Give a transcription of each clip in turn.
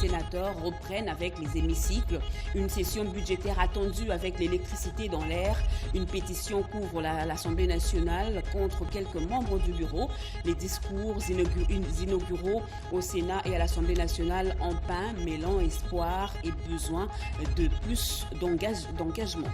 sénateurs reprennent avec les hémicycles. Une session budgétaire attendue avec l'électricité dans l'air. Une pétition couvre l'Assemblée nationale contre quelques membres du bureau. Les discours inauguraux au Sénat et à l'Assemblée nationale en pain, mêlant espoir et besoin de plus d'engagement.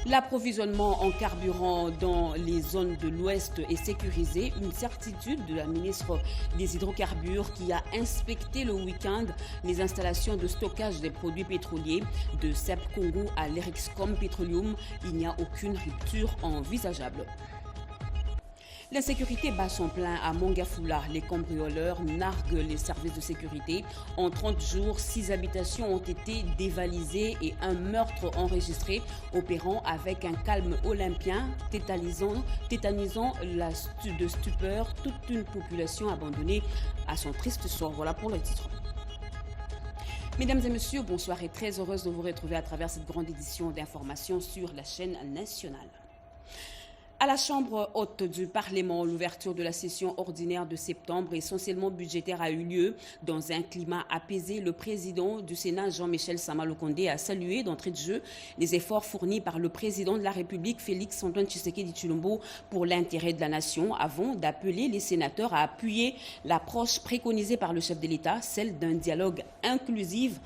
L'approvisionnement en carburant dans les zones de l'Ouest est sécurisé. Une certitude de la ministre des Hydrocarbures qui a inspecté le week-end les installations de stockage des produits pétroliers de CEP Congo à l'Erixcom Petroleum. Il n'y a aucune rupture envisageable. L'insécurité bat son plein à Mongafula. Les cambrioleurs narguent les services de sécurité. En 30 jours, 6 habitations ont été dévalisées et un meurtre enregistré, opérant avec un calme olympien, tétanisant de stupeur toute une population abandonnée à son triste sort. Voilà pour le titre. Mesdames et messieurs, bonsoir et très heureuse de vous retrouver à travers cette grande édition d'information sur la chaîne nationale. À la Chambre haute du Parlement, l'ouverture de la session ordinaire de septembre, essentiellement budgétaire, a eu lieu dans un climat apaisé. Le président du Sénat, Jean-Michel Sama-Lukonde, a salué d'entrée de jeu les efforts fournis par le président de la République, Félix-Antoine Tshisekedi Tshilombo, pour l'intérêt de la nation, avant d'appeler les sénateurs à appuyer l'approche préconisée par le chef de l'État, celle d'un dialogue inclusif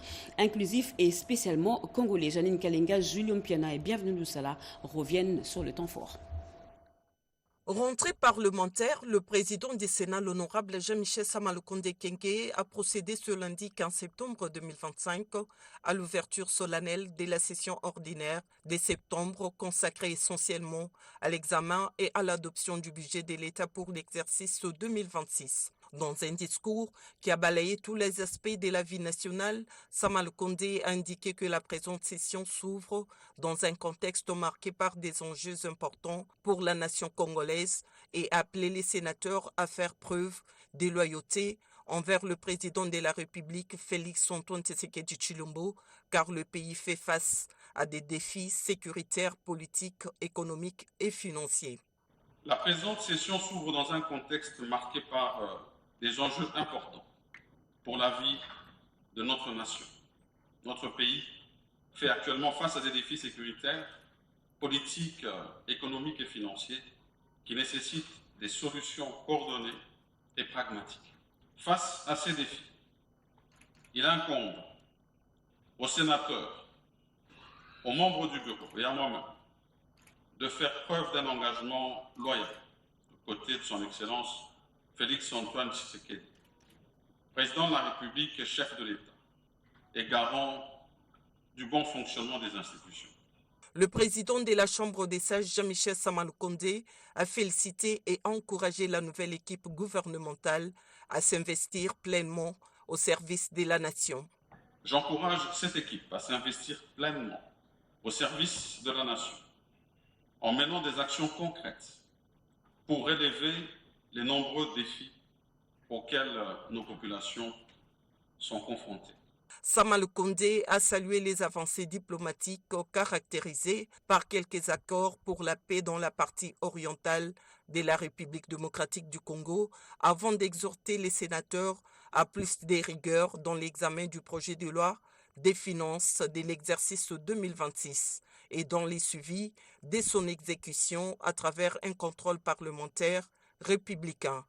et spécialement congolais. Janine Kalenga, Julien Piana et Bienvenue Doussala reviennent sur le temps fort. Rentrée parlementaire, le président du Sénat, l'honorable Jean-Michel Sama-Lukonde Kenkeye, a procédé ce lundi 15 septembre 2025 à l'ouverture solennelle de la session ordinaire de septembre consacrée essentiellement à l'examen et à l'adoption du budget de l'État pour l'exercice 2026. Dans un discours qui a balayé tous les aspects de la vie nationale, Sama-Lukonde a indiqué que la présente session s'ouvre dans un contexte marqué par des enjeux importants pour la nation congolaise et a appelé les sénateurs à faire preuve de loyauté envers le président de la République, Félix-Antoine Tshisekedi Tshilombo, car le pays fait face à des défis sécuritaires, politiques, économiques et financiers. La présente session s'ouvre dans un contexte marqué par des enjeux importants pour la vie de notre nation. Notre pays fait actuellement face à des défis sécuritaires, politiques, économiques et financiers qui nécessitent des solutions coordonnées et pragmatiques. Face à ces défis, il incombe aux sénateurs, aux membres du bureau et à moi-même de faire preuve d'un engagement loyal aux côtés de son Excellence Félix-Antoine Tshisekedi, président de la République et chef de l'État, et garant du bon fonctionnement des institutions. Le président de la Chambre des sages, Jean-Michel Sama-Lukonde, a félicité et encouragé la nouvelle équipe gouvernementale à s'investir pleinement au service de la nation. J'encourage cette équipe à s'investir pleinement au service de la nation, en menant des actions concrètes pour relever les nombreux défis auxquels nos populations sont confrontées. Sama-Lukonde a salué les avancées diplomatiques caractérisées par quelques accords pour la paix dans la partie orientale de la République démocratique du Congo, avant d'exhorter les sénateurs à plus de rigueur dans l'examen du projet de loi des finances de l'exercice 2026 et dans les suivis de son exécution à travers un contrôle parlementaire républicain.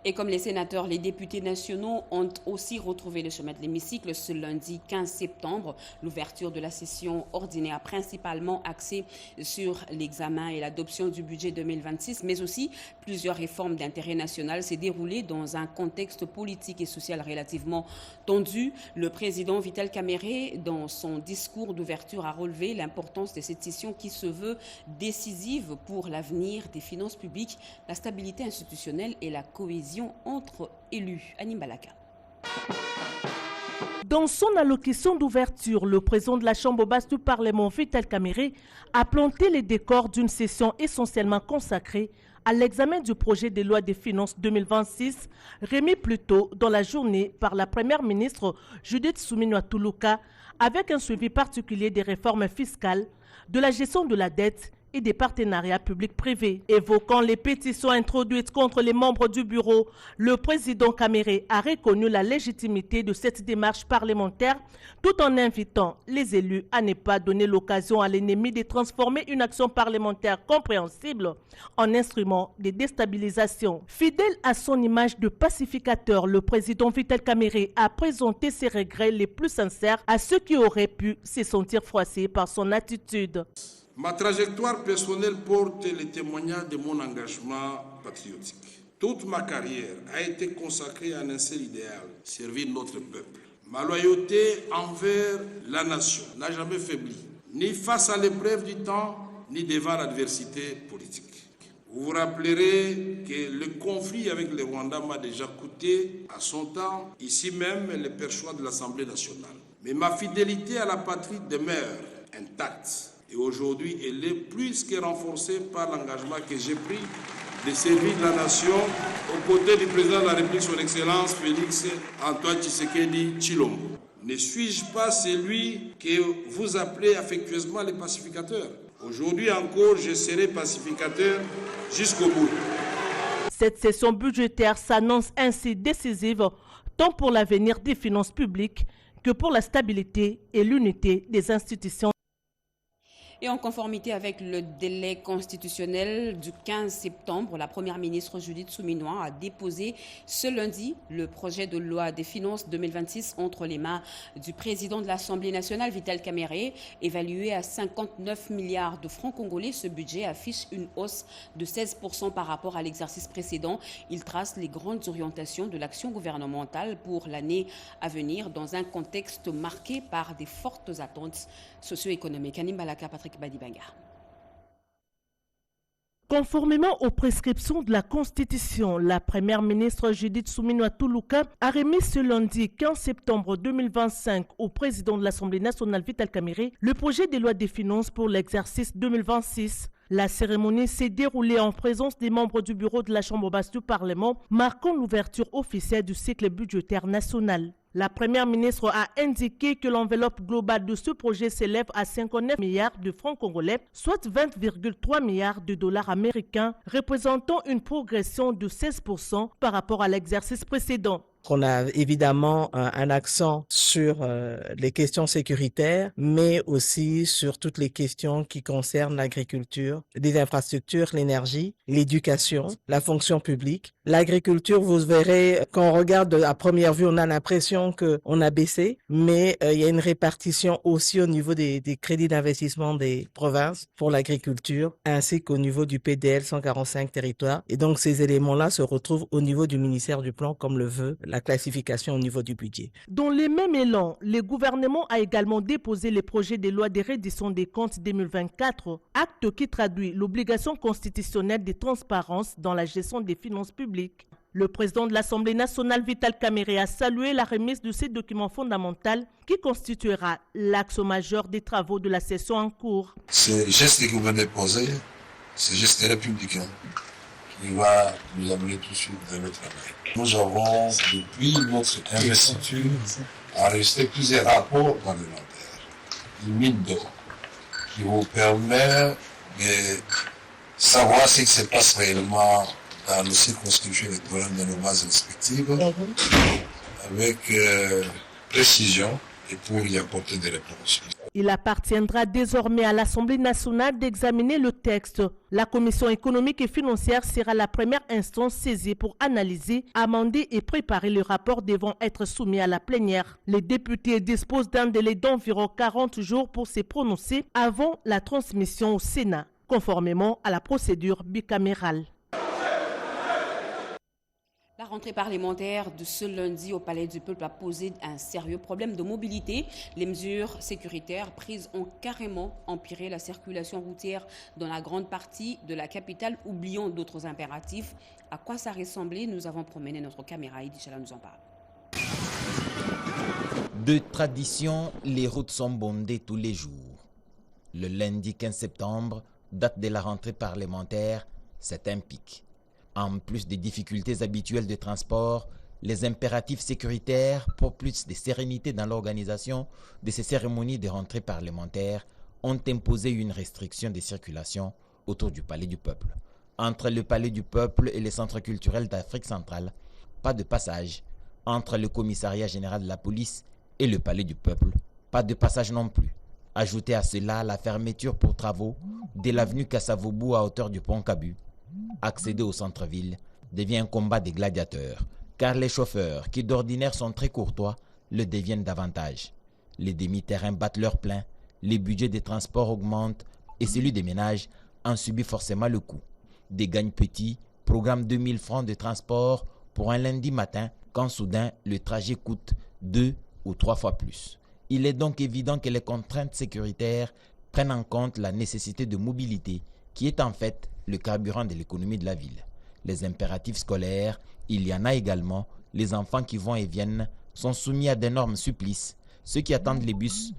Et comme les sénateurs, les députés nationaux ont aussi retrouvé le chemin de l'hémicycle ce lundi 15 septembre. L'ouverture de la session ordinaire principalement axée sur l'examen et l'adoption du budget 2026, mais aussi plusieurs réformes d'intérêt national s'est déroulée dans un contexte politique et social relativement tendu. Le président Vital Kamerhe, dans son discours d'ouverture, a relevé l'importance de cette session qui se veut décisive pour l'avenir des finances publiques, la stabilité institutionnelle et la cohésion entre élus. Anime Balaka. Dans son allocution d'ouverture, le président de la Chambre basse du Parlement, Vital Kamerhe, a planté les décors d'une session essentiellement consacrée à l'examen du projet de loi des finances 2026, remis plus tôt dans la journée par la première ministre Judith Suminwa Tuluka, avec un suivi particulier des réformes fiscales, de la gestion de la dette et des partenariats publics-privés. Évoquant les pétitions introduites contre les membres du bureau, le président Kamere a reconnu la légitimité de cette démarche parlementaire tout en invitant les élus à ne pas donner l'occasion à l'ennemi de transformer une action parlementaire compréhensible en instrument de déstabilisation. Fidèle à son image de pacificateur, le président Vital Kamerhe a présenté ses regrets les plus sincères à ceux qui auraient pu se sentir froissés par son attitude. Ma trajectoire personnelle porte le témoignage de mon engagement patriotique. Toute ma carrière a été consacrée à un seul idéal, servir notre peuple. Ma loyauté envers la nation n'a jamais faibli, ni face à l'épreuve du temps, ni devant l'adversité politique. Vous vous rappellerez que le conflit avec le Rwanda m'a déjà coûté à son temps, ici même, le perchoir de l'Assemblée nationale. Mais ma fidélité à la patrie demeure intacte. Et aujourd'hui, elle est plus que renforcée par l'engagement que j'ai pris de servir la nation aux côtés du président de la République, son Excellence Félix Antoine Tshisekedi Tshilombo. Ne suis-je pas celui que vous appelez affectueusement le pacificateur? Aujourd'hui encore, je serai pacificateur jusqu'au bout. Cette session budgétaire s'annonce ainsi décisive tant pour l'avenir des finances publiques que pour la stabilité et l'unité des institutions. Et en conformité avec le délai constitutionnel du 15 septembre, la première ministre Judith Suminwa a déposé ce lundi le projet de loi des finances 2026 entre les mains du président de l'Assemblée nationale, Vital Kamerhe. Évalué à 59 milliards de francs congolais, ce budget affiche une hausse de 16% par rapport à l'exercice précédent. Il trace les grandes orientations de l'action gouvernementale pour l'année à venir dans un contexte marqué par des fortes attentes socio-économiques. Anim Balaka, Patrick Badibanga. Conformément aux prescriptions de la Constitution, la première ministre Judith Suminwa Tuluka a remis ce lundi 15 septembre 2025 au président de l'Assemblée nationale Vital Kamerhe le projet de loi des finances pour l'exercice 2026. La cérémonie s'est déroulée en présence des membres du bureau de la Chambre basse du Parlement, marquant l'ouverture officielle du cycle budgétaire national. La première ministre a indiqué que l'enveloppe globale de ce projet s'élève à 59 milliards de francs congolais, soit 20,3 milliards de dollars américains, représentant une progression de 16% par rapport à l'exercice précédent. On a évidemment un accent sur les questions sécuritaires, mais aussi sur toutes les questions qui concernent l'agriculture, les infrastructures, l'énergie, l'éducation, la fonction publique. L'agriculture, vous verrez, quand on regarde à première vue, on a l'impression qu'on a baissé, mais il y a une répartition aussi au niveau des crédits d'investissement des provinces pour l'agriculture, ainsi qu'au niveau du PDL 145 territoires. Et donc ces éléments-là se retrouvent au niveau du ministère du Plan, comme le veut la classification au niveau du budget. Dans le même élan, le gouvernement a également déposé les projets de loi de reddition des comptes 2024, acte qui traduit l'obligation constitutionnelle de transparence dans la gestion des finances publiques. Le président de l'Assemblée nationale Vital Kamerhe a salué la remise de ces documents fondamentaux qui constituera l'axe majeur des travaux de la session en cours. Ce geste que vous venez de poser, ce geste républicain, qui va nous amener tout de suite dans le travail. Nous avons, depuis notre investiture, enregistré plusieurs rapports parlementaires, une mine d'or, qui vous permet de savoir ce qui se passe réellement dans nos circonscriptions électorales, dans nos bases respectives, avec précision et pour y apporter des réponses. Il appartiendra désormais à l'Assemblée nationale d'examiner le texte. La Commission économique et financière sera la première instance saisie pour analyser, amender et préparer le rapport devant être soumis à la plénière. Les députés disposent d'un délai d'environ 40 jours pour se prononcer avant la transmission au Sénat, conformément à la procédure bicamérale. La rentrée parlementaire de ce lundi au Palais du Peuple a posé un sérieux problème de mobilité. Les mesures sécuritaires prises ont carrément empiré la circulation routière dans la grande partie de la capitale, oubliant d'autres impératifs. À quoi ça ressemblait? Nous avons promené notre caméra. Idichala nous en parle. De tradition, les routes sont bondées tous les jours. Le lundi 15 septembre, date de la rentrée parlementaire, c'est un pic. En plus des difficultés habituelles de transport, les impératifs sécuritaires pour plus de sérénité dans l'organisation de ces cérémonies de rentrée parlementaire ont imposé une restriction de circulation autour du Palais du Peuple. Entre le Palais du Peuple et le Centre culturel d'Afrique centrale, pas de passage. Entre le Commissariat général de la police et le Palais du Peuple, pas de passage non plus. Ajoutez à cela la fermeture pour travaux de l'avenue Kassavoubou à hauteur du pont Cabu. Accéder au centre-ville devient un combat des gladiateurs, car les chauffeurs, qui d'ordinaire sont très courtois, le deviennent davantage. Les demi-terrains battent leur plein, les budgets des transports augmentent et celui des ménages en subit forcément le coup. Des gagnes petits, programme 2000 francs de transport pour un lundi matin, quand soudain le trajet coûte 2 ou 3 fois plus. Il est donc évident que les contraintes sécuritaires prennent en compte la nécessité de mobilité, qui est en fait le carburant de l'économie de la ville. Les impératifs scolaires, il y en a également. Les enfants qui vont et viennent sont soumis à d'énormes supplices. Ceux qui attendent les bus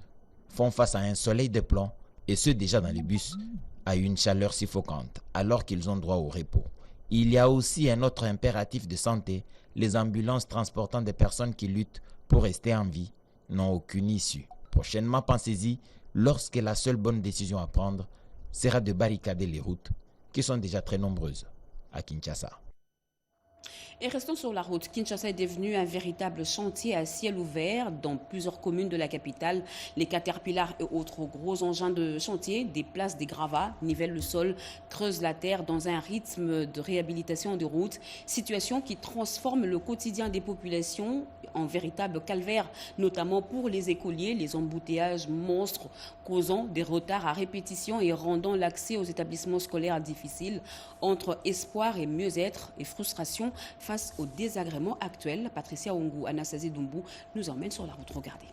font face à un soleil de plomb et ceux déjà dans les bus à une chaleur suffocante alors qu'ils ont droit au repos. Il y a aussi un autre impératif de santé. Les ambulances transportant des personnes qui luttent pour rester en vie n'ont aucune issue. Prochainement, pensez-y, lorsque la seule bonne décision à prendre sera de barricader les routes qui sont déjà très nombreuses à Kinshasa. Et restons sur la route. Kinshasa est devenu un véritable chantier à ciel ouvert dans plusieurs communes de la capitale. Les caterpillars et autres gros engins de chantier déplacent des gravats, nivellent le sol, creusent la terre dans un rythme de réhabilitation de routes. Situation qui transforme le quotidien des populations en véritable calvaire, notamment pour les écoliers, les embouteillages monstres causant des retards à répétition et rendant l'accès aux établissements scolaires difficile. Entre espoir et mieux-être et frustration face aux désagréments actuels, Patricia Ongou, Anastasie Doumbou nous emmène sur la route. Regardez.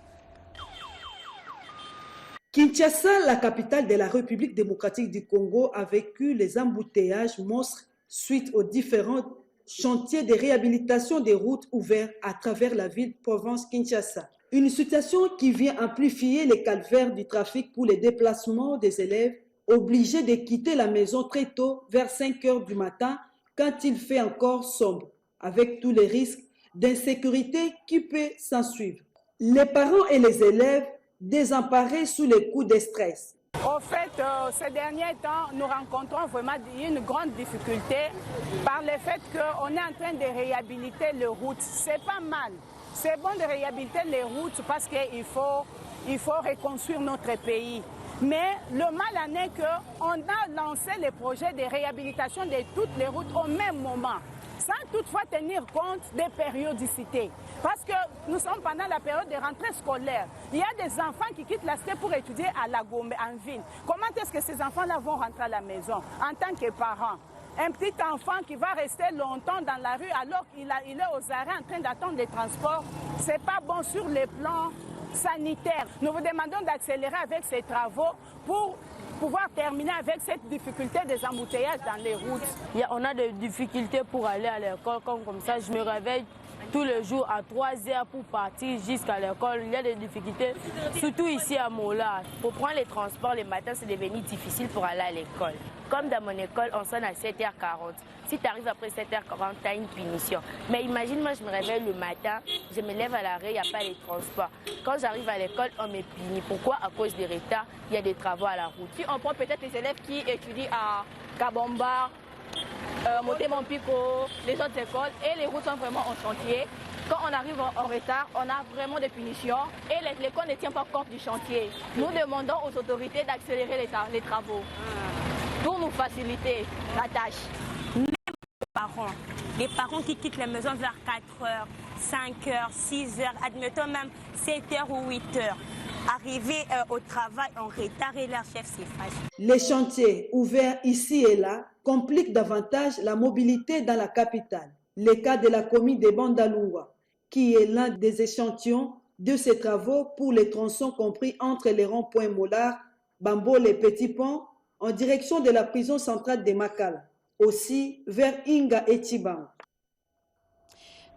Kinshasa, la capitale de la République démocratique du Congo, a vécu les embouteillages monstres suite aux différents chantiers de réhabilitation des routes ouverts à travers la ville-province Kinshasa. Une situation qui vient amplifier les calvaires du trafic pour les déplacements des élèves obligés de quitter la maison très tôt, vers 5 heures du matin, quand il fait encore sombre, avec tous les risques d'insécurité qui peuvent s'ensuivre. Les parents et les élèves désemparés sous les coups de stress. Au fait, ces derniers temps, nous rencontrons vraiment une grande difficulté par le fait qu'on est en train de réhabiliter les routes. C'est pas mal. C'est bon de réhabiliter les routes parce qu'il faut reconstruire notre pays. Mais le mal en est qu'on a lancé les projets de réhabilitation de toutes les routes au même moment, sans toutefois tenir compte des périodicités. Parce que nous sommes pendant la période de rentrée scolaire. Il y a des enfants qui quittent la cité pour étudier à la Gombe, en ville. Comment est-ce que ces enfants-là vont rentrer à la maison en tant que parents? Un petit enfant qui va rester longtemps dans la rue alors qu'il est aux arrêts en train d'attendre les transports, ce n'est pas bon sur le plan sanitaire. Nous vous demandons d'accélérer avec ces travaux pour pouvoir terminer avec cette difficulté des embouteillages dans les routes. On a des difficultés pour aller à l'école, comme ça je me réveille tous les jours à 3 heures pour partir jusqu'à l'école. Il y a des difficultés, surtout ici à Mola. Pour prendre les transports le matin, c'est devenu difficile pour aller à l'école. Comme dans mon école, on sonne à 7h40. Si tu arrives après 7h40, tu as une punition. Mais imagine, moi, je me réveille le matin, je me lève à l'arrêt, il n'y a pas de transport. Quand j'arrive à l'école, on me punit. Pourquoi? À cause des retards, il y a des travaux à la route. Si on prend peut-être les élèves qui étudient à Kabomba, Monté-Mon-Pico, les autres écoles, et les routes sont vraiment en chantier. Quand on arrive en retard, on a vraiment des punitions et l'école ne tient pas compte du chantier. Nous demandons aux autorités d'accélérer les travaux pour nous faciliter la tâche. Même les parents qui quittent la maison vers 4h, 5h, 6h, admettons même 7h ou 8h. Arriver au travail en retard et leur chef s'efface. Les chantiers ouverts ici et là compliquent davantage la mobilité dans la capitale. Le cas de la commune de Bandalungwa, qui est l'un des échantillons de ces travaux pour les tronçons compris entre les ronds-points Molar, Bambol et Petit Pont, en direction de la prison centrale de Makala, aussi vers Inga et Tibang.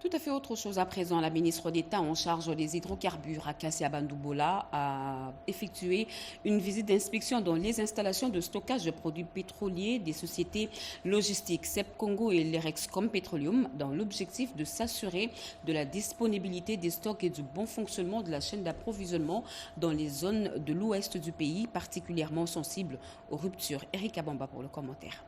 Tout à fait autre chose à présent. La ministre d'État en charge des hydrocarbures, Akassia Bandoubola, a effectué une visite d'inspection dans les installations de stockage de produits pétroliers des sociétés logistiques CEP Congo et l'Erexcom Petroleum dans l'objectif de s'assurer de la disponibilité des stocks et du bon fonctionnement de la chaîne d'approvisionnement dans les zones de l'ouest du pays, particulièrement sensibles aux ruptures. Eric Abamba pour le commentaire.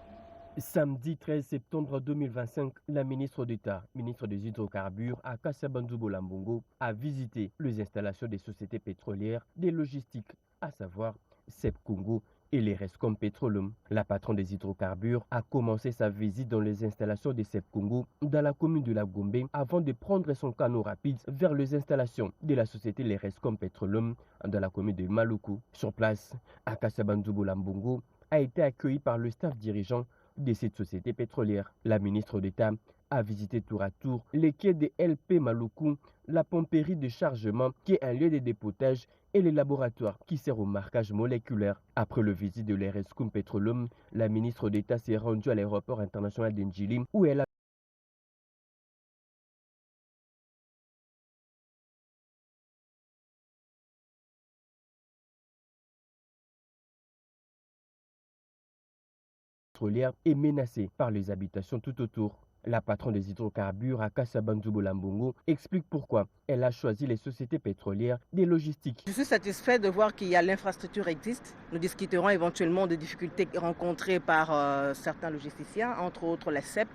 Samedi 13 septembre 2025, la ministre d'État, ministre des Hydrocarbures, Akassia Bandoubola Mbongo, a visité les installations des sociétés pétrolières, des logistiques, à savoir CEP Congo et l'Erexcom Petroleum. La patronne des hydrocarbures a commencé sa visite dans les installations de CEP Congo dans la commune de la Gombe avant de prendre son canot rapide vers les installations de la société l'Erexcom Petroleum dans la commune de Maluku. Sur place, Akassia Bandoubola Mbongo a été accueilli par le staff dirigeant de cette société pétrolière. La ministre d'État a visité tour à tour les quais de LP Maluku, la pomperie de chargement qui est un lieu de dépotage et le laboratoire qui sert au marquage moléculaire. Après le visite de l'Erexcom Petroleum, la ministre d'État s'est rendue à l'aéroport international d'Ndjili où elle a est menacée par les habitations tout autour. La patronne des hydrocarbures, Akassia Bandoubola Mbongo, explique pourquoi elle a choisi les sociétés pétrolières des logistiques. Je suis satisfait de voir qu'il y a l'infrastructure existe. Nous discuterons éventuellement des difficultés rencontrées par certains logisticiens, entre autres la CEP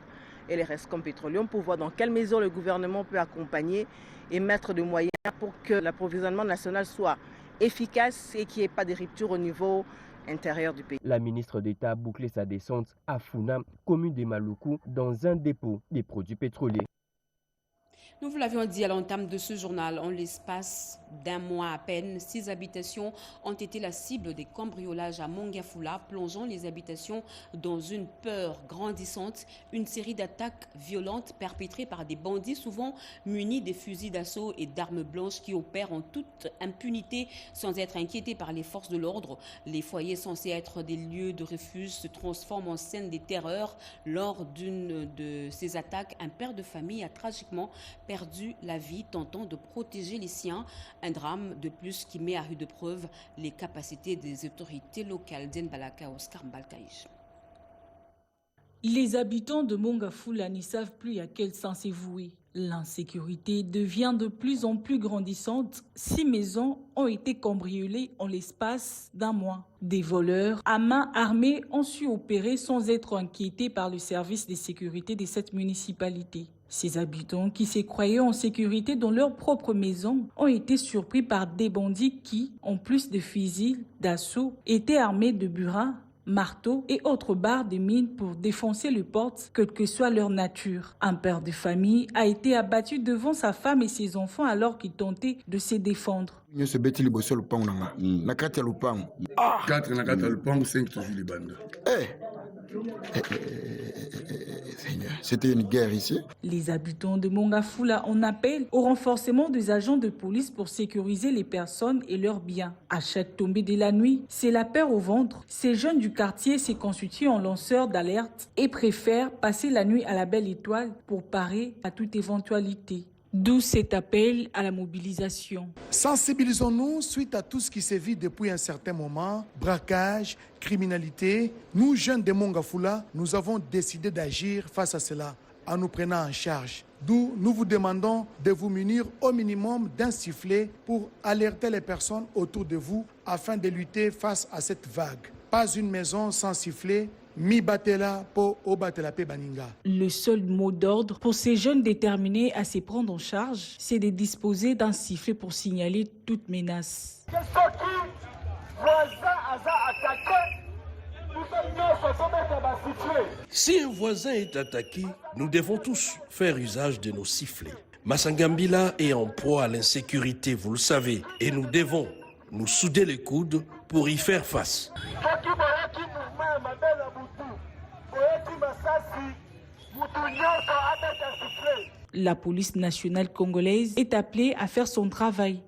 et l'Erexcom Petroleum, pour voir dans quelle mesure le gouvernement peut accompagner et mettre des moyens pour que l'approvisionnement national soit efficace et qu'il n'y ait pas de rupture au niveau intérieur du pays. La ministre d'État a bouclé sa descente à Funa, commune de Maluku, dans un dépôt des produits pétroliers. Nous vous l'avions dit à l'entame de ce journal, en l'espace d'un mois à peine, 6 habitations ont été la cible des cambriolages à Mongafula, plongeant les habitations dans une peur grandissante. Une série d'attaques violentes perpétrées par des bandits souvent munis des fusils d'assaut et d'armes blanches qui opèrent en toute impunité sans être inquiétés par les forces de l'ordre. Les foyers censés être des lieux de refuge se transforment en scène des terreurs. Lors d'une de ces attaques, un père de famille a tragiquement perdu la vie tentant de protéger les siens. Un drame de plus qui met à rude preuve les capacités des autorités locales. D'Enbalaka, Oscar Mbalkaïch. Les habitants de Mongafula n'y savent plus à quel sens vouer. L'insécurité devient de plus en plus grandissante. 6 maisons ont été cambriolées en l'espace d'un mois. Des voleurs à main armée ont su opérer sans être inquiétés par le service de sécurité de cette municipalité. Ces habitants qui se croyaient en sécurité dans leur propre maison ont été surpris par des bandits qui, en plus de fusils d'assaut, étaient armés de burins, marteaux et autres barres de mine pour défoncer les portes, quelle que soit leur nature. Un père de famille a été abattu devant sa femme et ses enfants alors qu'il tentait de se défendre. C'était une guerre ici. Les habitants de Mongafula en appellent au renforcement des agents de police pour sécuriser les personnes et leurs biens. À chaque tombée de la nuit, c'est la peur au ventre. Ces jeunes du quartier se constituent en lanceurs d'alerte et préfèrent passer la nuit à la belle étoile pour parer à toute éventualité. D'où cet appel à la mobilisation. Sensibilisons-nous suite à tout ce qui se vit depuis un certain moment, braquage, criminalité. Nous, jeunes de Mongafula, nous avons décidé d'agir face à cela en nous prenant en charge. D'où nous vous demandons de vous munir au minimum d'un sifflet pour alerter les personnes autour de vous afin de lutter face à cette vague. Pas une maison sans sifflet. Le seul mot d'ordre pour ces jeunes déterminés à se prendre en charge, c'est de disposer d'un sifflet pour signaler toute menace. Si un voisin est attaqué, nous devons tous faire usage de nos sifflets. Massangambila est en proie à l'insécurité, vous le savez, et nous devons nous souder les coudes pour y faire face. La police nationale congolaise est appelée à faire son travail.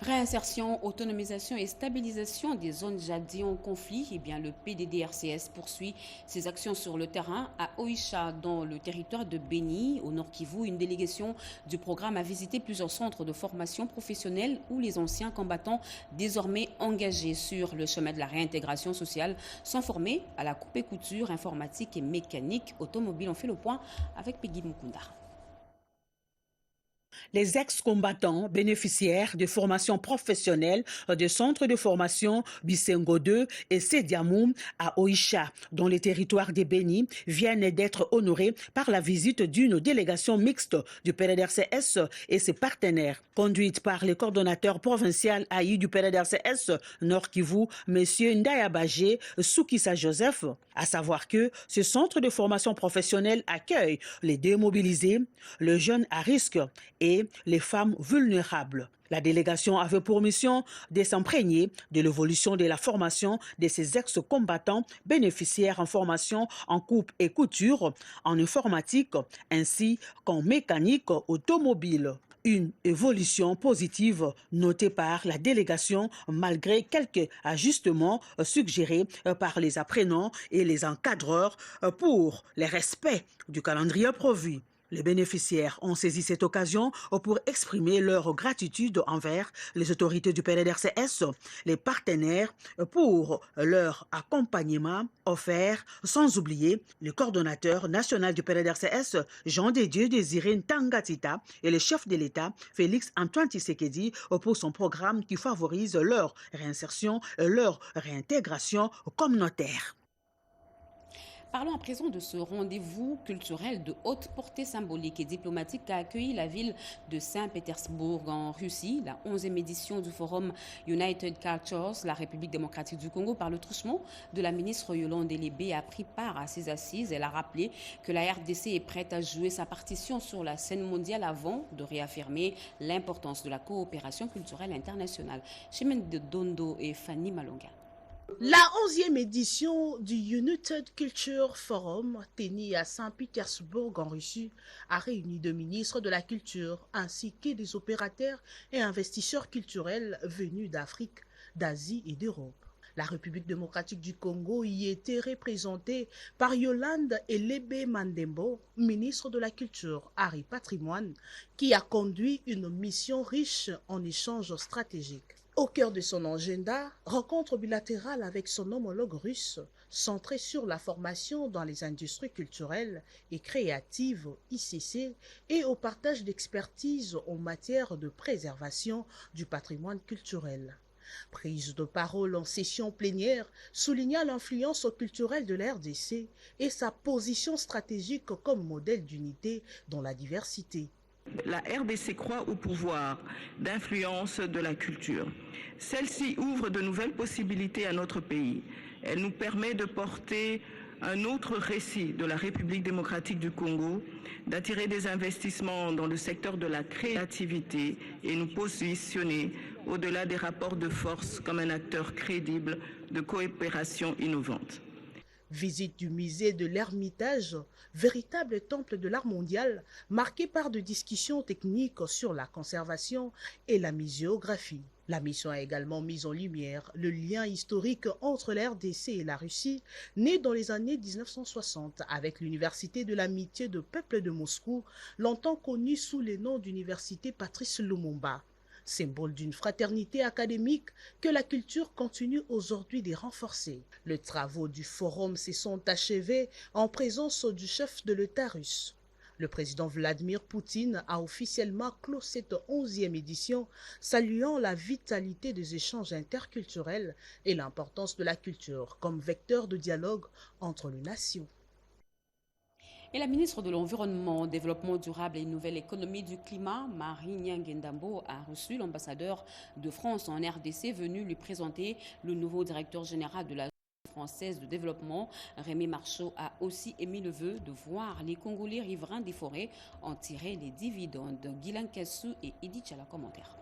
Réinsertion, autonomisation et stabilisation des zones jadis en conflit. Eh bien, le PDDRCS poursuit ses actions sur le terrain à Oicha, dans le territoire de Beni, au Nord Kivu. Une délégation du programme a visité plusieurs centres de formation professionnelle où les anciens combattants, désormais engagés sur le chemin de la réintégration sociale, sont formés à la coupe et couture, informatique et mécanique automobile. On fait le point avec Peggy Mukunda. Les ex-combattants bénéficiaires de formations professionnelles des centres de formation Bisengo 2 et Sediamoum à Oicha, dans les territoires des Béni, viennent d'être honorés par la visite d'une délégation mixte du PDDRCS et ses partenaires, conduite par le coordonnateur provincial AI du PDDRCS Nord Kivu, M. Ndaya Bagé Soukissa Joseph. À savoir que ce centre de formation professionnelle accueille les démobilisés, les jeunes à risque et les femmes vulnérables. La délégation avait pour mission de s'imprégner de l'évolution de la formation de ces ex-combattants bénéficiaires en formation en coupe et couture, en informatique ainsi qu'en mécanique automobile. Une évolution positive notée par la délégation malgré quelques ajustements suggérés par les apprenants et les encadreurs pour le respect du calendrier prévu. Les bénéficiaires ont saisi cette occasion pour exprimer leur gratitude envers les autorités du PDDRCS, les partenaires pour leur accompagnement offert, sans oublier le coordonnateur national du PDDRCS, Jean de Dieu Désiré Ntangatita, et le chef de l'État, Félix Antoine Tshisekedi, pour son programme qui favorise leur réinsertion et leur réintégration communautaire. Parlons à présent de ce rendez-vous culturel de haute portée symbolique et diplomatique qu'a accueilli la ville de Saint-Pétersbourg en Russie, la 11e édition du forum United Cultures, la République démocratique du Congo, par le truchement de la ministre Yolande Elébé, a pris part à ces assises. Elle a rappelé que la RDC est prête à jouer sa partition sur la scène mondiale avant de réaffirmer l'importance de la coopération culturelle internationale. Chimène de Dondo et Fanny Malonga. La 11e édition du United Culture Forum, tenu à Saint-Pétersbourg en Russie, a réuni deux ministres de la culture ainsi que des opérateurs et investisseurs culturels venus d'Afrique, d'Asie et d'Europe. La République démocratique du Congo y était représentée par Yolande Elébé Mandembo, ministre de la Culture, Art et Patrimoine, qui a conduit une mission riche en échanges stratégiques. Au cœur de son agenda, rencontre bilatérale avec son homologue russe, centrée sur la formation dans les industries culturelles et créatives ICC et au partage d'expertise en matière de préservation du patrimoine culturel. Prise de parole en session plénière souligna l'influence culturelle de la RDC et sa position stratégique comme modèle d'unité dans la diversité. La RDC croit au pouvoir d'influence de la culture. Celle-ci ouvre de nouvelles possibilités à notre pays. Elle nous permet de porter un autre récit de la République démocratique du Congo, d'attirer des investissements dans le secteur de la créativité et nous positionner au-delà des rapports de force comme un acteur crédible de coopération innovante. Visite du musée de l'Ermitage, véritable temple de l'art mondial, marqué par des discussions techniques sur la conservation et la muséographie. La mission a également mis en lumière le lien historique entre la RDC et la Russie, né dans les années 1960 avec l'Université de l'amitié de peuple de Moscou, longtemps connue sous le nom d'Université Patrice Lumumba. Symbole d'une fraternité académique que la culture continue aujourd'hui de renforcer. Les travaux du forum se sont achevés en présence du chef de l'État russe. Le président Vladimir Poutine a officiellement clos cette 11e édition, saluant la vitalité des échanges interculturels et l'importance de la culture comme vecteur de dialogue entre les nations. Et la ministre de l'Environnement, Développement durable et Nouvelle économie du climat, Marie Nyangendambo, a reçu l'ambassadeur de France en RDC venu lui présenter le nouveau directeur général de la française de développement. Rémi Marceau a aussi émis le vœu de voir les Congolais riverains des forêts en tirer les dividendes. Guilan Kassou et Edith Chala, commentaire.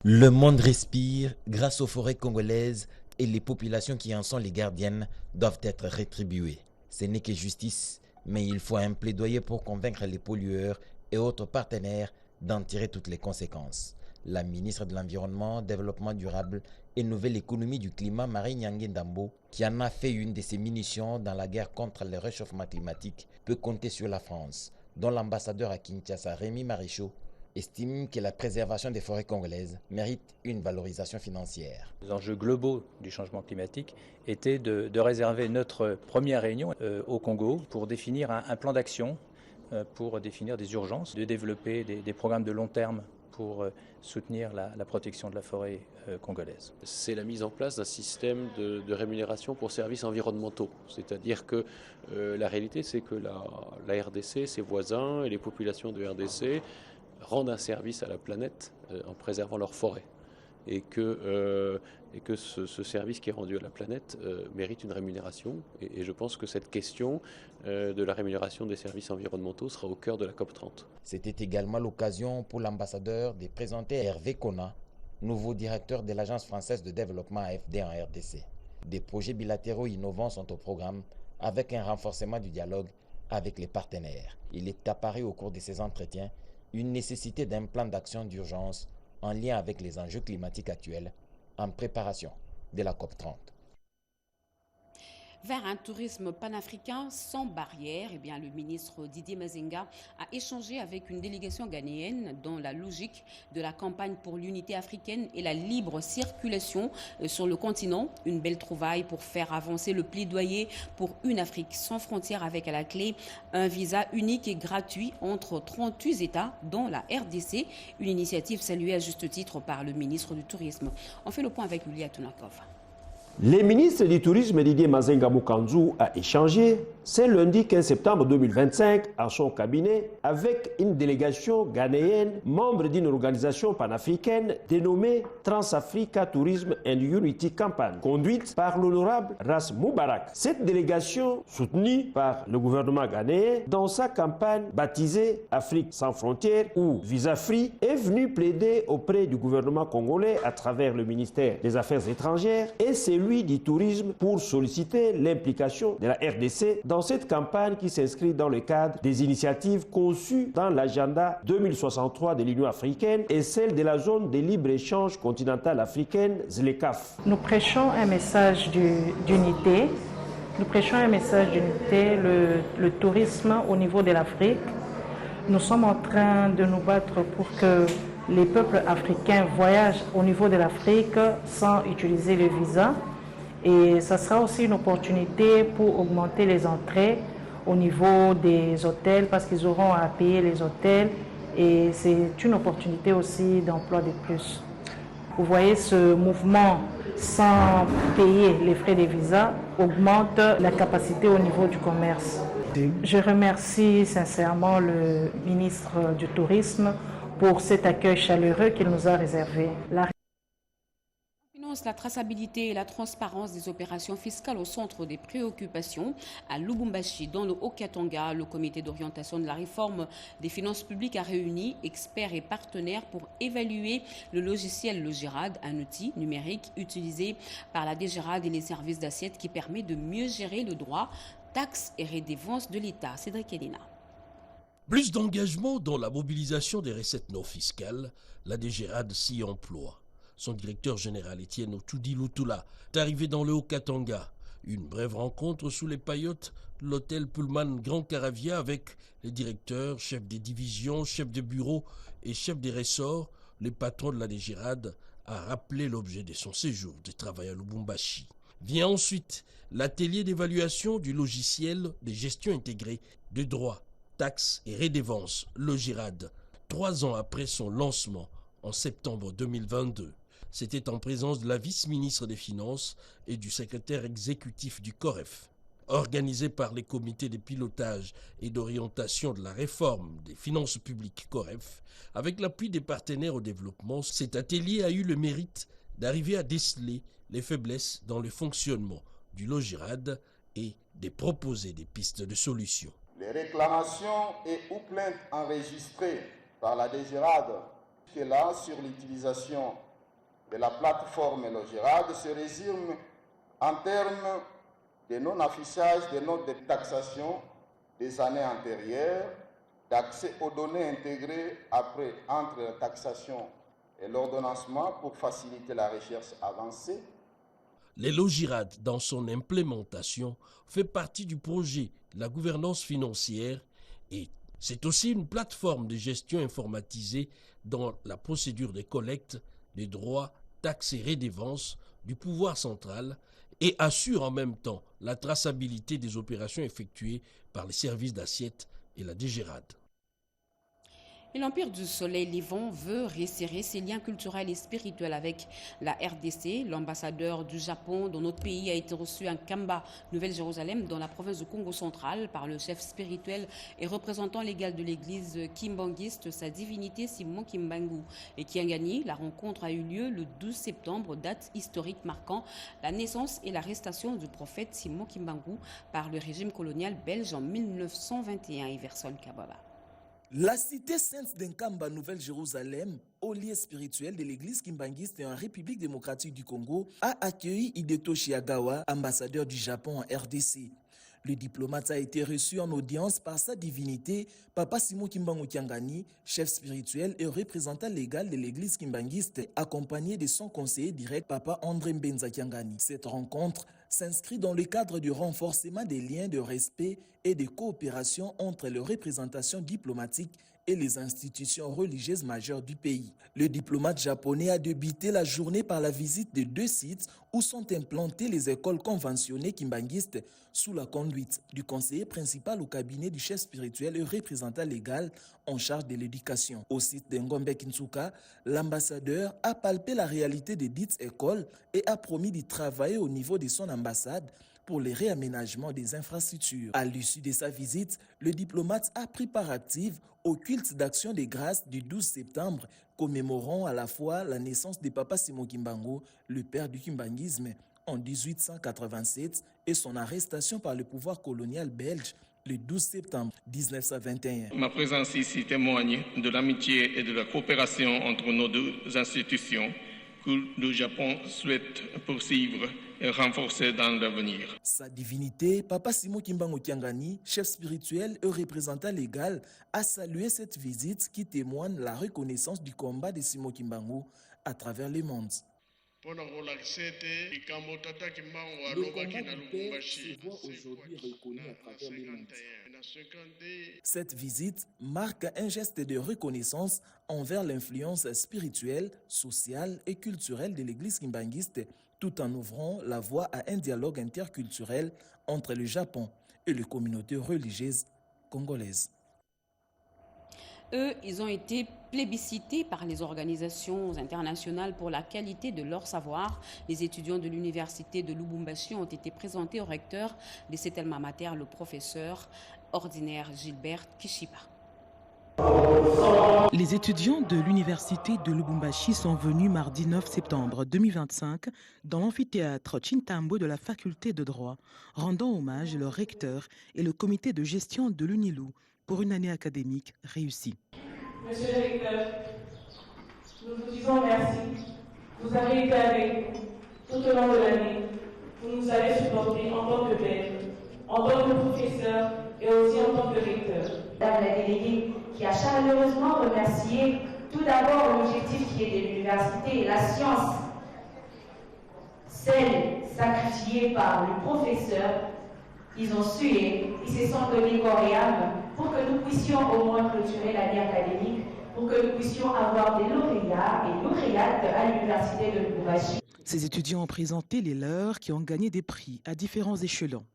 Le monde respire grâce aux forêts congolaises et les populations qui en sont les gardiennes doivent être rétribuées. Ce n'est que justice, mais il faut un plaidoyer pour convaincre les pollueurs et autres partenaires d'en tirer toutes les conséquences. La ministre de l'Environnement, Développement durable et Nouvelle économie du climat, Marie Nyange Ndambo, qui en a fait une de ses munitions dans la guerre contre le réchauffement climatique, peut compter sur la France, dont l'ambassadeur à Kinshasa, Rémi Marichaud, estime que la préservation des forêts congolaises mérite une valorisation financière. Les enjeux globaux du changement climatique étaient de réserver notre première réunion au Congo pour définir un plan d'action, pour définir des urgences, de développer des programmes de long terme pour soutenir la protection de la forêt congolaise. C'est la mise en place d'un système de rémunération pour services environnementaux. C'est-à-dire que la réalité, c'est que la RDC, ses voisins et les populations de RDC rendent un service à la planète en préservant leurs forêts. Et que ce service qui est rendu à la planète mérite une rémunération. Et je pense que cette question de la rémunération des services environnementaux sera au cœur de la COP30. C'était également l'occasion pour l'ambassadeur de présenter Hervé Kona, nouveau directeur de l'Agence française de développement AFD en RDC. Des projets bilatéraux innovants sont au programme avec un renforcement du dialogue avec les partenaires. Il est apparu au cours de ces entretiens une nécessité d'un plan d'action d'urgence en lien avec les enjeux climatiques actuels en préparation de la COP30. Vers un tourisme panafricain sans barrière, le ministre Didier Mazenga a échangé avec une délégation ghanéenne dans la logique de la campagne pour l'unité africaine et la libre circulation sur le continent. Une belle trouvaille pour faire avancer le plaidoyer pour une Afrique sans frontières avec à la clé un visa unique et gratuit entre 38 États dont la RDC. Une initiative saluée à juste titre par le ministre du Tourisme. On fait le point avec Yulia Tunakov. Le ministre du Tourisme Didier Mazenga Mukanzu a échangé ce lundi 15 septembre 2025 à son cabinet avec une délégation ghanéenne, membre d'une organisation panafricaine dénommée Trans-Africa Tourism and Unity Campaign, conduite par l'honorable Ras Moubarak. Cette délégation, soutenue par le gouvernement ghanéen dans sa campagne baptisée Afrique sans frontières ou Visa Free, est venue plaider auprès du gouvernement congolais à travers le ministère des Affaires étrangères et celui du tourisme pour solliciter l'implication de la RDC dans cette campagne qui s'inscrit dans le cadre des initiatives conçues dans l'agenda 2063 de l'Union africaine et celle de la zone de libre-échange continentale africaine, ZLECAf. Nous prêchons un message d'unité. Nous prêchons un message d'unité, le tourisme au niveau de l'Afrique. Nous sommes en train de nous battre pour que les peuples africains voyagent au niveau de l'Afrique sans utiliser le visa. Et ça sera aussi une opportunité pour augmenter les entrées au niveau des hôtels parce qu'ils auront à payer les hôtels et c'est une opportunité aussi d'emploi de plus. Vous voyez, ce mouvement sans payer les frais de visa augmente la capacité au niveau du commerce. Je remercie sincèrement le ministre du Tourisme pour cet accueil chaleureux qu'il nous a réservé. La traçabilité et la transparence des opérations fiscales au centre des préoccupations. À Lubumbashi, dans le Haut-Katanga, le comité d'orientation de la réforme des finances publiques a réuni experts et partenaires pour évaluer le logiciel Logirad, un outil numérique utilisé par la DGRAD et les services d'assiette qui permet de mieux gérer le droit, taxes et redevances de l'État. Cédric Elina. Plus d'engagement dans la mobilisation des recettes non fiscales, la DGRAD s'y emploie. Son directeur général, Étienne Otudi Lutula, est arrivé dans le Haut-Katanga. Une brève rencontre sous les paillotes de l'hôtel Pullman Grand Caravia avec les directeurs, chefs des divisions, chefs de bureau et chefs des ressorts. Le patron de la DGRAD a rappelé l'objet de son séjour de travail à Lubumbashi. Vient ensuite l'atelier d'évaluation du logiciel de gestion intégrée de droits, taxes et redevances, Logirad, 3 ans après son lancement en septembre 2022. C'était en présence de la vice-ministre des Finances et du secrétaire exécutif du COREF. Organisé par les comités de pilotage et d'orientation de la réforme des finances publiques COREF, avec l'appui des partenaires au développement, cet atelier a eu le mérite d'arriver à déceler les faiblesses dans le fonctionnement du Logirad et de proposer des pistes de solutions. Les réclamations et ou plaintes enregistrées par la DGRAD là sur l'utilisation de la plateforme Logirad se résume en termes de non-affichage des notes de taxation des années antérieures, d'accès aux données intégrées entre la taxation et l'ordonnancement pour faciliter la recherche avancée. Les logirades, dans son implémentation, fait partie du projet de la gouvernance financière et c'est aussi une plateforme de gestion informatisée dans la procédure de collecte des droits, taxes et redevances du pouvoir central et assure en même temps la traçabilité des opérations effectuées par les services d'assiette et la DGRAD. Et l'Empire du Soleil Levant veut resserrer ses liens culturels et spirituels avec la RDC. L'ambassadeur du Japon dans notre pays a été reçu à Kamba, Nouvelle-Jérusalem, dans la province du Congo central, par le chef spirituel et représentant légal de l'église kimbanguiste, sa divinité Simon Kimbangu et Kiangani. La rencontre a eu lieu le 12 septembre, date historique marquant la naissance et l'arrestation du prophète Simon Kimbangu par le régime colonial belge en 1921. Everson Kababa. La cité sainte d'Nkamba, Nouvelle-Jérusalem, au lieu spirituel de l'église kimbanguiste en République démocratique du Congo, a accueilli Hideto Shiagawa, ambassadeur du Japon en RDC. Le diplomate a été reçu en audience par sa divinité, Papa Simon Kimbangu Kiangani, chef spirituel et représentant légal de l'église kimbanguiste, accompagné de son conseiller direct, Papa André Mbenza Kiangani. Cette rencontre s'inscrit dans le cadre du renforcement des liens de respect et de coopération entre les représentations diplomatiques et les institutions religieuses majeures du pays. Le diplomate japonais a débuté la journée par la visite de 2 sites où sont implantées les écoles conventionnées kimbanguistes sous la conduite du conseiller principal au cabinet du chef spirituel et représentant légal en charge de l'éducation. Au site de Ngombe Kinsuka, l'ambassadeur a palpé la réalité de dites écoles et a promis d'y travailler au niveau de son ambassade pour les réaménagements des infrastructures. À l'issue de sa visite, le diplomate a pris part active au culte d'action des grâces du 12 septembre, commémorant à la fois la naissance de Papa Simon Kimbangu, le père du kimbanguisme, en 1887 et son arrestation par le pouvoir colonial belge le 12 septembre 1921. Ma présence ici témoigne de l'amitié et de la coopération entre nos deux institutions que le Japon souhaite poursuivre et renforcer dans l'avenir. Sa divinité, Papa Simon Kimbangu Kiangani, chef spirituel et représentant légal, a salué cette visite qui témoigne la reconnaissance du combat de Simon Kimbangu à travers le monde. Le combat du père se voit aujourd'hui reconnu à travers le monde. Cette visite marque un geste de reconnaissance envers l'influence spirituelle, sociale et culturelle de l'église kimbanguiste, tout en ouvrant la voie à un dialogue interculturel entre le Japon et les communautés religieuses congolaises. Eux, ils ont été plébiscités par les organisations internationales pour la qualité de leur savoir. Les étudiants de l'université de Lubumbashi ont été présentés au recteur de cet alma mater, le professeur ordinaire Gilbert Kishiba. Les étudiants de l'université de Lubumbashi sont venus mardi 9 septembre 2025 dans l'amphithéâtre Chintambo de la faculté de droit, rendant hommage leur recteur et le comité de gestion de l'UNILU pour une année académique réussie. Monsieur le recteur, nous vous disons merci. Vous avez été avec nous tout au long de l'année. Vous nous avez supportés en tant que père, en tant que professeur et aussi en tant que recteur. Madame la déléguée, qui a chaleureusement remercié tout d'abord l'objectif qui est de l'université, la science, celle sacrifiée par le professeur. Ils ont sué, ils se sont donnés corps et âme pour que nous puissions au moins clôturer l'année académique, pour que nous puissions avoir des lauréats et lauréates à l'université de Lubumbashi. Ces étudiants ont présenté les leurs qui ont gagné des prix à différents échelons.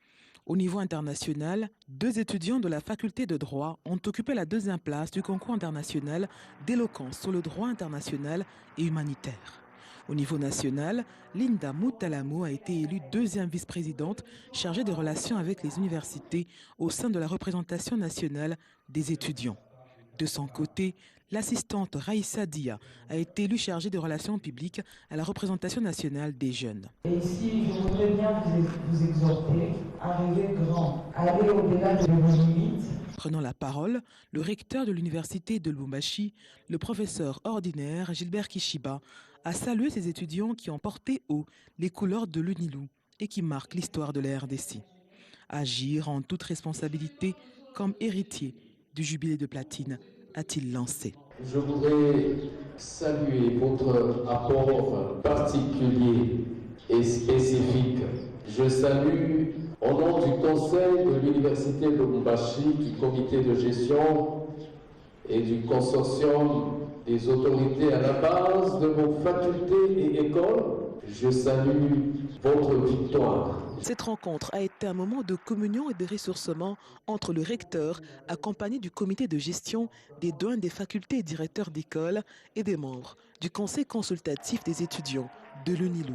Au niveau international, 2 étudiants de la faculté de droit ont occupé la 2e place du concours international d'éloquence sur le droit international et humanitaire. Au niveau national, Linda Moutalamo a été élue 2e vice-présidente chargée des relations avec les universités au sein de la représentation nationale des étudiants. De son côté, l'assistante Raïssa Dia a été élue chargée des relations publiques à la représentation nationale des jeunes. Et ici, je voudrais bien vous exhorter à rêver grand, à aller au-delà de vos limites. Prenant la parole, le recteur de l'université de Lubumbashi, le professeur ordinaire Gilbert Kishiba, a salué ces étudiants qui ont porté haut les couleurs de l'UNILU et qui marquent l'histoire de la RDC. Agir en toute responsabilité comme héritier du jubilé de platine, a-t-il lancé. Je voudrais saluer votre apport particulier et spécifique. Je salue au nom du conseil de l'université de Lubumbashi, du comité de gestion et du consortium des autorités à la base de vos facultés et écoles. Je salue votre victoire. Cette rencontre a été un moment de communion et de ressourcement entre le recteur, accompagné du comité de gestion, des doyens des facultés et directeurs d'école et des membres du conseil consultatif des étudiants de l'UNILU.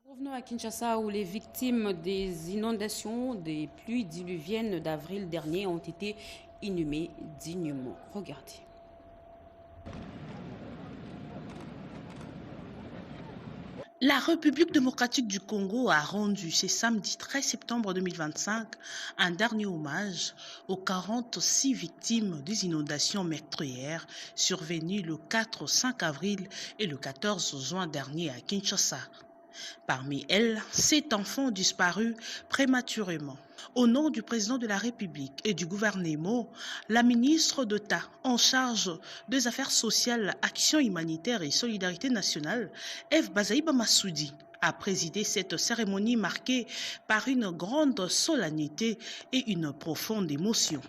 Revenons à Kinshasa où les victimes des inondations des pluies diluviennes d'avril dernier ont été inhumées dignement. Regardez. La République démocratique du Congo a rendu ce samedi 13 septembre 2025 un dernier hommage aux 46 victimes des inondations meurtrières survenues le 4-5 avril et le 14 juin dernier à Kinshasa. Parmi elles, 7 enfants disparus prématurément. Au nom du président de la République et du gouvernement, la ministre d'État en charge des Affaires sociales, Action humanitaire et Solidarité nationale, Eve Bazaïba Massoudi, a présidé cette cérémonie marquée par une grande solennité et une profonde émotion.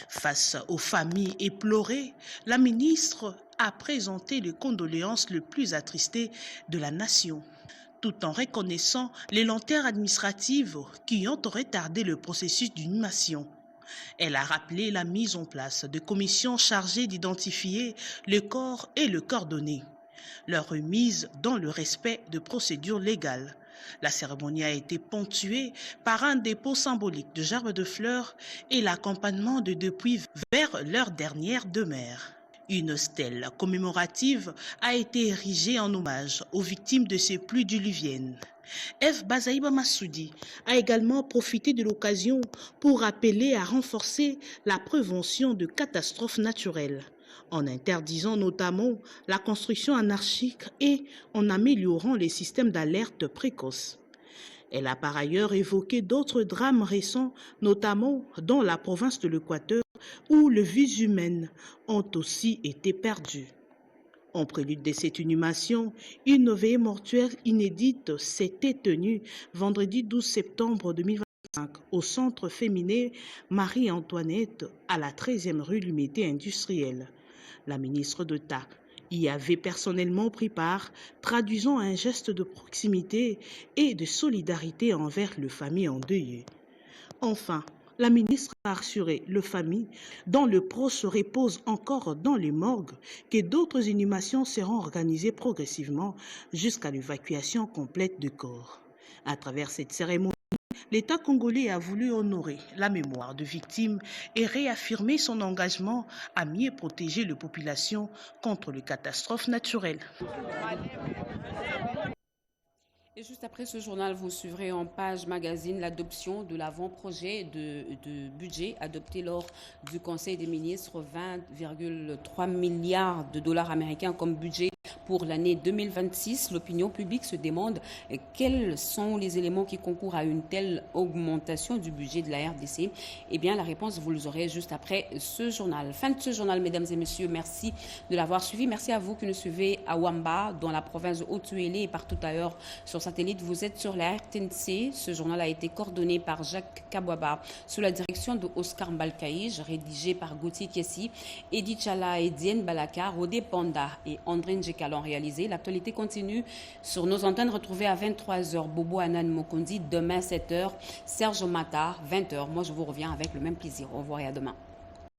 Face aux familles éplorées, la ministre a présenté les condoléances les plus attristées de la nation, tout en reconnaissant les lenteurs administratives qui ont retardé le processus d'inhumation. Elle a rappelé la mise en place de commissions chargées d'identifier le corps et le coordonner, leur remise dans le respect de procédures légales. La cérémonie a été ponctuée par un dépôt symbolique de gerbes de fleurs et l'accompagnement de depuis vers leur dernière demeure. Une stèle commémorative a été érigée en hommage aux victimes de ces pluies diluviennes. Eve Bazaïba Massoudi a également profité de l'occasion pour appeler à renforcer la prévention de catastrophes naturelles, en interdisant notamment la construction anarchique et en améliorant les systèmes d'alerte précoce. Elle a par ailleurs évoqué d'autres drames récents, notamment dans la province de l'Équateur, où les vies humaines ont aussi été perdues. En prélude de cette inhumation, une veillée mortuaire inédite s'était tenue vendredi 12 septembre 2025 au centre féminin Marie-Antoinette à la 13e rue L'Unité industrielle. La ministre d'État y avait personnellement pris part, traduisant un geste de proximité et de solidarité envers les familles endeuillées. Enfin, la ministre a rassuré les familles dont le proche repose encore dans les morgues que d'autres inhumations seront organisées progressivement jusqu'à l'évacuation complète du corps. À travers cette cérémonie, l'État congolais a voulu honorer la mémoire de victimes et réaffirmer son engagement à mieux protéger les populations contre les catastrophes naturelles. Et juste après ce journal, vous suivrez en page magazine l'adoption de l'avant-projet de budget adopté lors du Conseil des ministres, 20,3 milliards de dollars américains comme budget pour l'année 2026. L'opinion publique se demande quels sont les éléments qui concourent à une telle augmentation du budget de la RDC. Eh bien, la réponse, vous l'aurez juste après ce journal. Fin de ce journal, mesdames et messieurs. Merci de l'avoir suivi. Merci à vous qui nous suivez à Wamba, dans la province de Haut-Tuélé et partout ailleurs sur satellite. Vous êtes sur la RTNC. Ce journal a été coordonné par Jacques Kabouaba sous la direction de Oscar Mbalkaïj, rédigé par Gauthier Kiessi, Edith Chala et Diane Balaka, Rodé Panda et André Njekal ont réalisé. L'actualité continue sur nos antennes. Retrouvez à 23h Bobo Anan Mokondi, demain 7h Serge Matar, 20h. Moi, je vous reviens avec le même plaisir. Au revoir et à demain.